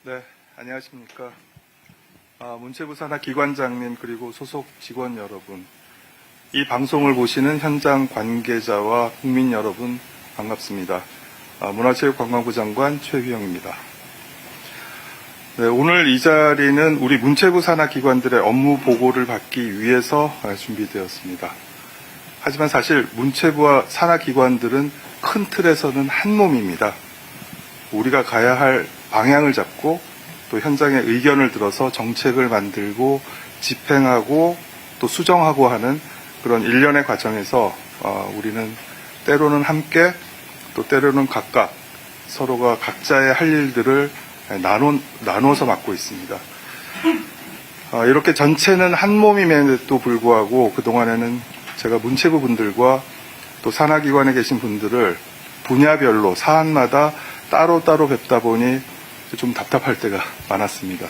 네, 안녕하십니까. 문체부 산하 기관장님 그리고 소속 직원 여러분, 이 방송을 보시는 현장 관계자와 국민 여러분 반갑습니다. 문화체육관광부 장관 최규영입니다. 네, 오늘 이 자리는 우리 문체부 산하 기관들의 업무 보고를 받기 위해서 준비되었습니다. 하지만 사실 문체부와 산하 기관들은 큰 틀에서는 한 몸입니다. 우리가 가야 할 방향을 잡고 또 현장의 의견을 들어서 정책을 만들고 집행하고 또 수정하고 하는 그런 일련의 과정에서 우리는 때로는 함께 또 때로는 각각 서로가 각자의 할 일들을 나눠서 맡고 있습니다. 이렇게 전체는 한 몸임에도 불구하고 그동안에는 제가 문체부 분들과 또 산하기관에 계신 분들을 분야별로 사안마다 따로따로 뵙다 보니 좀 답답할 때가 많았습니다.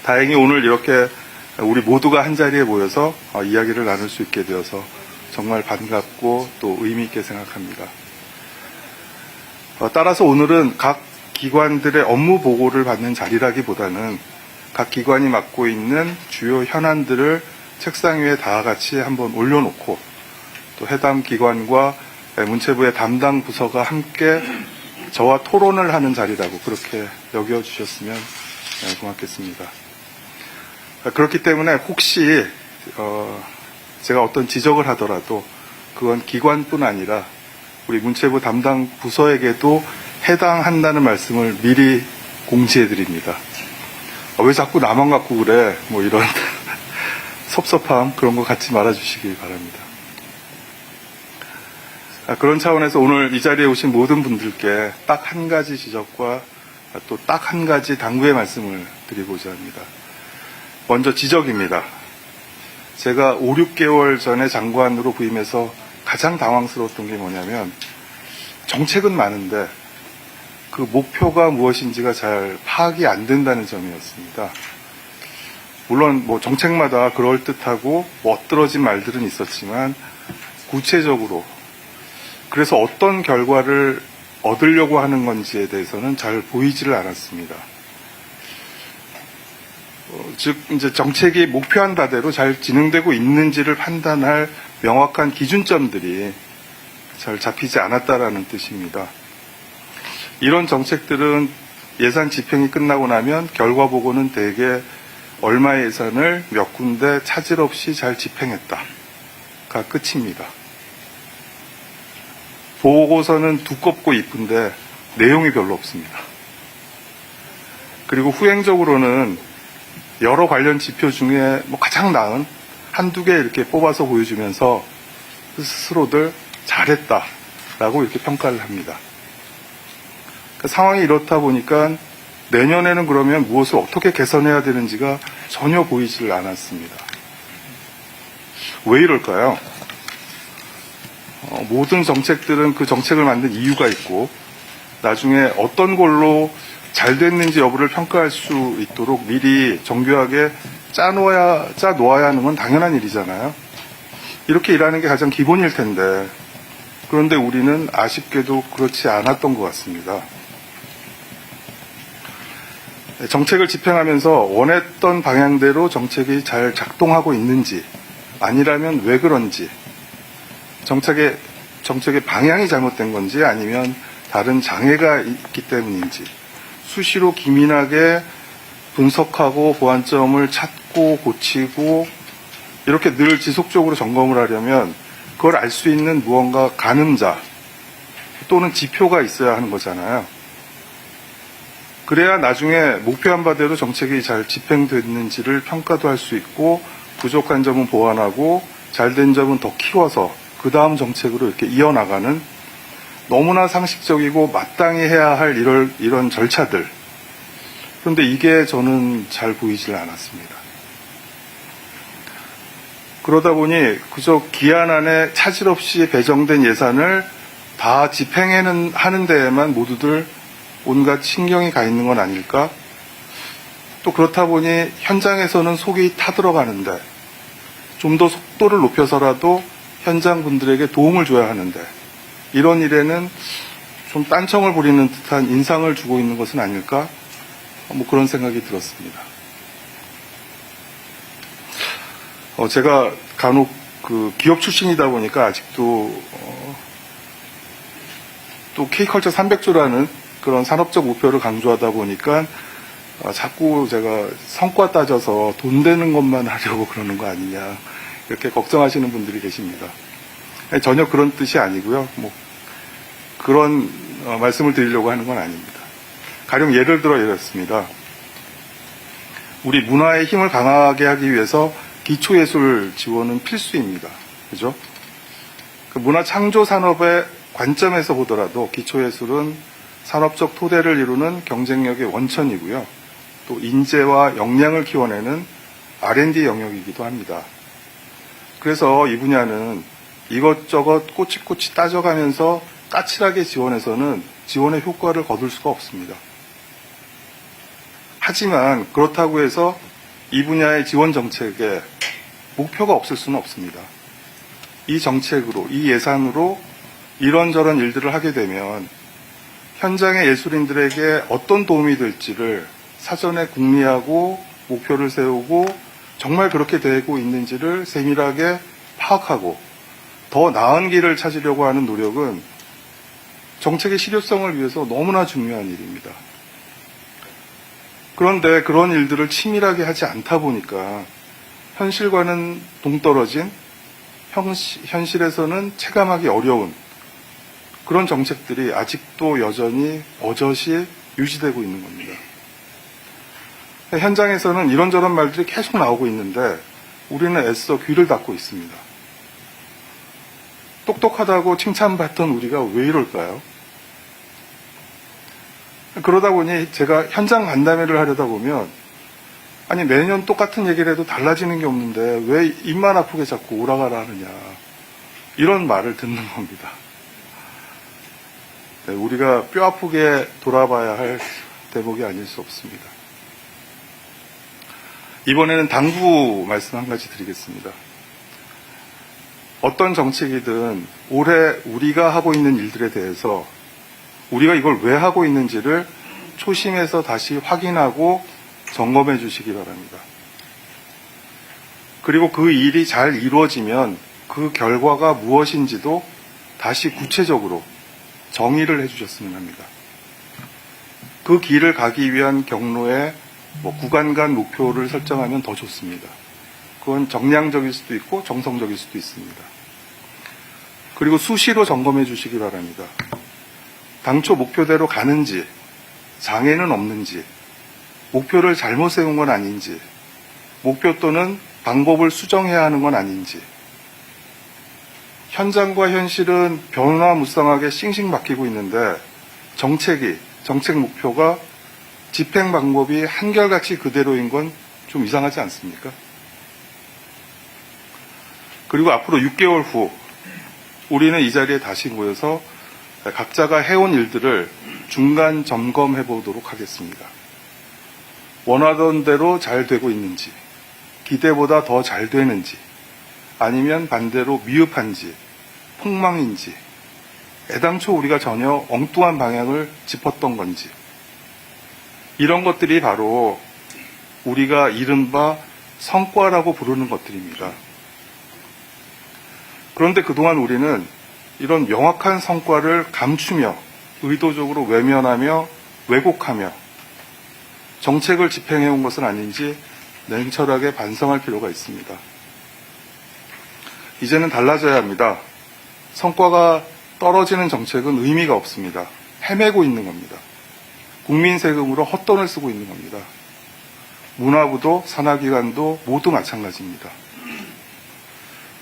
다행히 오늘 이렇게 우리 모두가 한자리에 모여서 이야기를 나눌 수 있게 되어서 정말 반갑고 또 의미 있게 생각합니다. 따라서 오늘은 각 기관들의 업무 보고를 받는 자리라기보다는 각 기관이 맡고 있는 주요 현안들을 책상 위에 다 같이 한번 올려놓고 또 해당 기관과 문체부의 담당 부서가 함께 저와 토론을 하는 자리라고 그렇게 여겨주셨으면 고맙겠습니다. 그렇기 때문에 혹시 제가 어떤 지적을 하더라도 그건 기관뿐 아니라 우리 문체부 담당 부서에게도 해당한다는 말씀을 미리 공지해드립니다. 왜 자꾸 나만 갖고 그래? 뭐 이런 섭섭함 그런 거 갖지 말아주시기 바랍니다. 그런 차원에서 오늘 이 자리에 오신 모든 분들께 딱 한 가지 지적과 또 딱 한 가지 당부의 말씀을 드리고자 합니다. 먼저 지적입니다. 제가 5, 6개월 전에 장관으로 부임해서 가장 당황스러웠던 게 뭐냐면 정책은 많은데 그 목표가 무엇인지가 잘 파악이 안 된다는 점이었습니다. 물론 뭐 정책마다 그럴듯하고 멋들어진 말들은 있었지만 구체적으로 그래서 어떤 결과를 얻으려고 하는 건지에 대해서는 잘 보이지를 않았습니다. 즉 이제 정책이 목표한 바대로 잘 진행되고 있는지를 판단할 명확한 기준점들이 잘 잡히지 않았다라는 뜻입니다. 이런 정책들은 예산 집행이 끝나고 나면 결과 보고는 대개 얼마의 예산을 몇 군데 차질 없이 잘 집행했다가 끝입니다. 보고서는 두껍고 이쁜데 내용이 별로 없습니다. 그리고 후행적으로는 여러 관련 지표 중에 가장 나은 한두 개 이렇게 뽑아서 보여주면서 스스로들 잘했다라고 이렇게 평가를 합니다. 그러니까 상황이 이렇다 보니까 내년에는 그러면 무엇을 어떻게 개선해야 되는지가 전혀 보이지를 않았습니다. 왜 이럴까요? 모든 정책들은 그 정책을 만든 이유가 있고 나중에 어떤 걸로 잘 됐는지 여부를 평가할 수 있도록 미리 정교하게 짜놓아야 하는 건 당연한 일이잖아요. 이렇게 일하는 게 가장 기본일 텐데 그런데 우리는 아쉽게도 그렇지 않았던 것 같습니다. 정책을 집행하면서 원했던 방향대로 정책이 잘 작동하고 있는지 아니라면 왜 그런지 정책의 방향이 잘못된 건지 아니면 다른 장애가 있기 때문인지 수시로 기민하게 분석하고 보완점을 찾고 고치고 이렇게 늘 지속적으로 점검을 하려면 그걸 알 수 있는 무언가 가늠자 또는 지표가 있어야 하는 거잖아요. 그래야 나중에 목표한 바대로 정책이 잘 집행됐는지를 평가도 할 수 있고 부족한 점은 보완하고 잘된 점은 더 키워서 그 다음 정책으로 이렇게 이어나가는 너무나 상식적이고 마땅히 해야 할 이런 절차들. 그런데 이게 저는 잘 보이질 않았습니다. 그러다 보니 그저 기한 안에 차질 없이 배정된 예산을 다 집행하는 데에만 모두들 온갖 신경이 가 있는 건 아닐까? 또 그렇다 보니 현장에서는 속이 타들어가는데 좀 더 속도를 높여서라도 현장 분들에게 도움을 줘야 하는데 이런 일에는 좀 딴청을 부리는 듯한 인상을 주고 있는 것은 아닐까? 뭐 그런 생각이 들었습니다. 제가 간혹 그 기업 출신이다 보니까 아직도 또 K컬처 300조라는 그런 산업적 목표를 강조하다 보니까 자꾸 제가 성과 따져서 돈 되는 것만 하려고 그러는 거 아니냐 이렇게 걱정하시는 분들이 계십니다. 전혀 그런 뜻이 아니고요. 뭐 그런 말씀을 드리려고 하는 건 아닙니다. 가령 예를 들어 이렇습니다. 우리 문화의 힘을 강하게 하기 위해서 기초예술 지원은 필수입니다. 그죠? 그 문화 창조 산업의 관점에서 보더라도 기초예술은 산업적 토대를 이루는 경쟁력의 원천이고요. 또 인재와 역량을 키워내는 R&D 영역이기도 합니다. 그래서 이 분야는 이것저것 꼬치꼬치 따져가면서 까칠하게 지원해서는 지원의 효과를 거둘 수가 없습니다. 하지만 그렇다고 해서 이 분야의 지원 정책에 목표가 없을 수는 없습니다. 이 정책으로, 이 예산으로 이런저런 일들을 하게 되면 현장의 예술인들에게 어떤 도움이 될지를 사전에 궁리하고 목표를 세우고 정말 그렇게 되고 있는지를 세밀하게 파악하고 더 나은 길을 찾으려고 하는 노력은 정책의 실효성을 위해서 너무나 중요한 일입니다. 그런데 그런 일들을 치밀하게 하지 않다 보니까 현실과는 동떨어진, 현실에서는 체감하기 어려운 그런 정책들이 아직도 여전히 버젓이 유지되고 있는 겁니다. 현장에서는 이런저런 말들이 계속 나오고 있는데 우리는 애써 귀를 닫고 있습니다. 똑똑하다고 칭찬받던 우리가 왜 이럴까요? 그러다 보니 제가 현장 간담회를 하려다 보면 아니 매년 똑같은 얘기를 해도 달라지는 게 없는데 왜 입만 아프게 자꾸 오라가라 하느냐 이런 말을 듣는 겁니다. 네, 우리가 뼈 아프게 돌아봐야 할 대목이 아닐 수 없습니다. 이번에는 당부 말씀 한 가지 드리겠습니다. 어떤 정책이든 올해 우리가 하고 있는 일들에 대해서 우리가 이걸 왜 하고 있는지를 초심에서 다시 확인하고 점검해 주시기 바랍니다. 그리고 그 일이 잘 이루어지면 그 결과가 무엇인지도 다시 구체적으로 정의를 해 주셨으면 합니다. 그 길을 가기 위한 경로에 구간 간 목표를 설정하면 더 좋습니다. 그건 정량적일 수도 있고 정성적일 수도 있습니다. 그리고 수시로 점검해 주시기 바랍니다. 당초 목표대로 가는지, 장애는 없는지, 목표를 잘못 세운 건 아닌지, 목표 또는 방법을 수정해야 하는 건 아닌지, 현장과 현실은 변화무쌍하게 싱싱 바뀌고 있는데 정책 목표가 집행 방법이 한결같이 그대로인 건 좀 이상하지 않습니까? 그리고 앞으로 6개월 후 우리는 이 자리에 다시 모여서 각자가 해온 일들을 중간 점검해 보도록 하겠습니다. 원하던 대로 잘 되고 있는지, 기대보다 더 잘 되는지, 아니면 반대로 미흡한지, 폭망인지, 애당초 우리가 전혀 엉뚱한 방향을 짚었던 건지, 이런 것들이 바로 우리가 이른바 성과라고 부르는 것들입니다. 그런데 그동안 우리는 이런 명확한 성과를 감추며 의도적으로 외면하며 왜곡하며 정책을 집행해온 것은 아닌지 냉철하게 반성할 필요가 있습니다. 이제는 달라져야 합니다. 성과가 떨어지는 정책은 의미가 없습니다. 헤매고 있는 겁니다. 국민 세금으로 헛돈을 쓰고 있는 겁니다. 문화부도 산하기관도 모두 마찬가지입니다.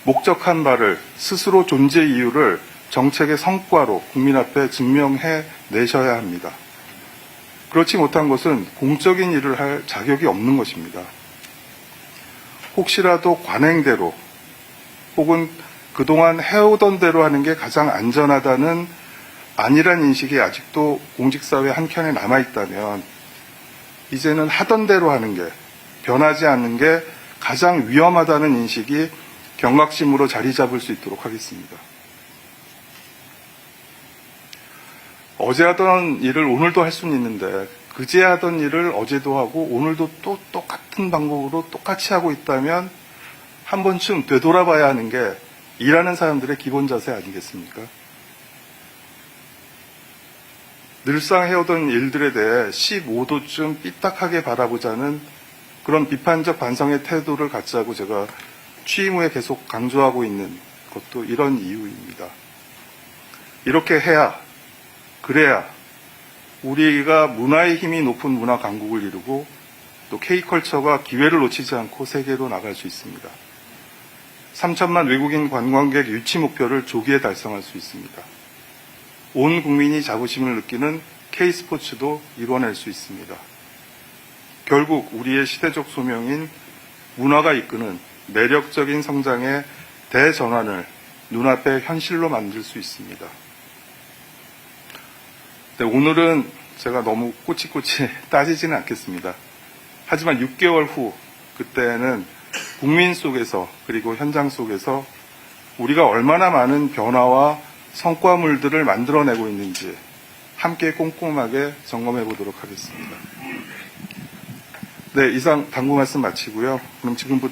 목적한 바를 스스로 존재 이유를 정책의 성과로 국민 앞에 증명해 내셔야 합니다. 그렇지 못한 것은 공적인 일을 할 자격이 없는 것입니다. 혹시라도 관행대로 혹은 그동안 해오던 대로 하는 게 가장 안전하다는 아니란 인식이 아직도 공직사회 한켠에 남아있다면 이제는 하던 대로 하는 게, 변하지 않는 게 가장 위험하다는 인식이 경각심으로 자리 잡을 수 있도록 하겠습니다. 어제 하던 일을 오늘도 할 수는 있는데 그제 하던 일을 어제도 하고 오늘도 또 똑같은 방법으로 똑같이 하고 있다면 한 번쯤 되돌아봐야 하는 게 일하는 사람들의 기본 자세 아니겠습니까? 늘상 해오던 일들에 대해 15도쯤 삐딱하게 바라보자는 그런 비판적 반성의 태도를 갖자고 제가 취임 후에 계속 강조하고 있는 것도 이런 이유입니다. 이렇게 해야, 그래야 우리가 문화의 힘이 높은 문화 강국을 이루고 또 K컬처가 기회를 놓치지 않고 세계로 나갈 수 있습니다. 3천만 외국인 관광객 유치 목표를 조기에 달성할 수 있습니다. 온 국민이 자부심을 느끼는 K스포츠도 이뤄낼 수 있습니다. 결국 우리의 시대적 소명인 문화가 이끄는 매력적인 성장의 대전환을 눈앞에 현실로 만들 수 있습니다. 네, 오늘은 제가 너무 꼬치꼬치 따지지는 않겠습니다. 하지만 6개월 후 그때는 국민 속에서 그리고 현장 속에서 우리가 얼마나 많은 변화와 성과물들을 만들어내고 있는지 함께 꼼꼼하게 점검해 보도록 하겠습니다. 네, 이상 당부 말씀 마치고요. 그럼 지금부터